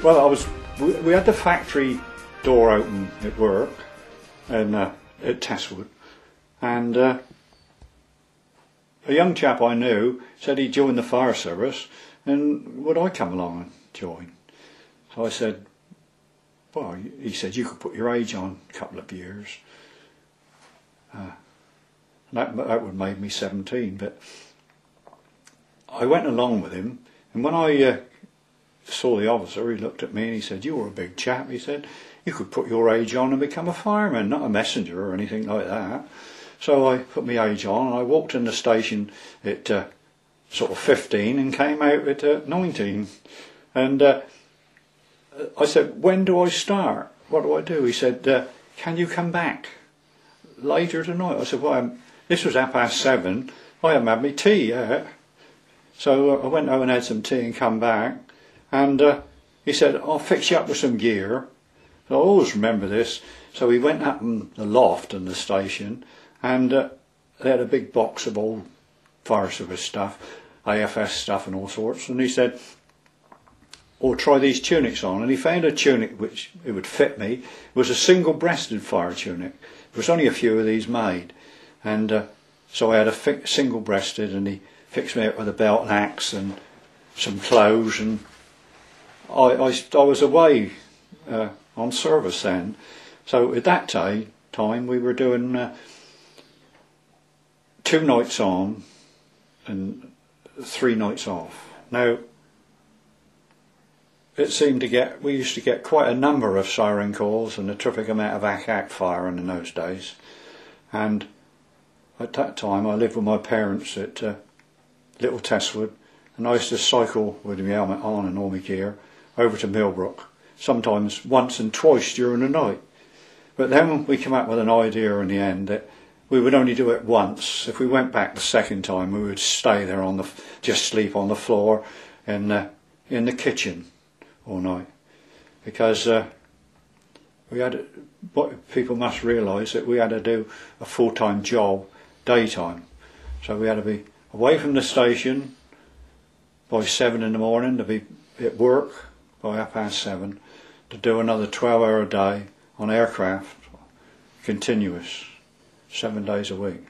Well, we had the factory door open at work, and at Testwood, and a young chap I knew said he'd join the fire service, and would I come along and join? So I said, well, he said you could put your age on a couple of years. That would have made me 17, but I went along with him, and when I saw the officer, he looked at me and he said, "You're a big chap," he said, "you could put your age on and become a fireman, not a messenger or anything like that." So I put my age on, and I walked in the station at sort of 15 and came out at 19. And I said, "When do I start? What do I do?" He said, "Can you come back later tonight?" I said, "Well, this was 7:30. I haven't had my tea yet." So I went home and had some tea and come back. And he said, "I'll fix you up with some gear." So I always remember this. So we went up in the loft in the station, and they had a big box of old fire service stuff, AFS stuff and all sorts. And he said, "Oh, try these tunics on." And he found a tunic which it would fit me. It was a single-breasted fire tunic. There was only a few of these made. And so I had a single-breasted, and he fixed me up with a belt and axe and some clothes, and I was away on service then. So at that time we were doing 2 nights on and 3 nights off. Now we used to get quite a number of siren calls and a terrific amount of ack firing in those days. And at that time I lived with my parents at Little Testwood, and I used to cycle with my helmet on and all my gear over to Millbrook, sometimes once and twice during the night. But then we came up with an idea in the end that we would only do it once. If we went back the second time, we would stay there just sleep on the floor in the kitchen all night, because what people must realise that we had to do a full-time job daytime. So we had to be away from the station by 7 in the morning, to be at work by 7:30, to do another 12-hour day on aircraft, continuous, 7 days a week.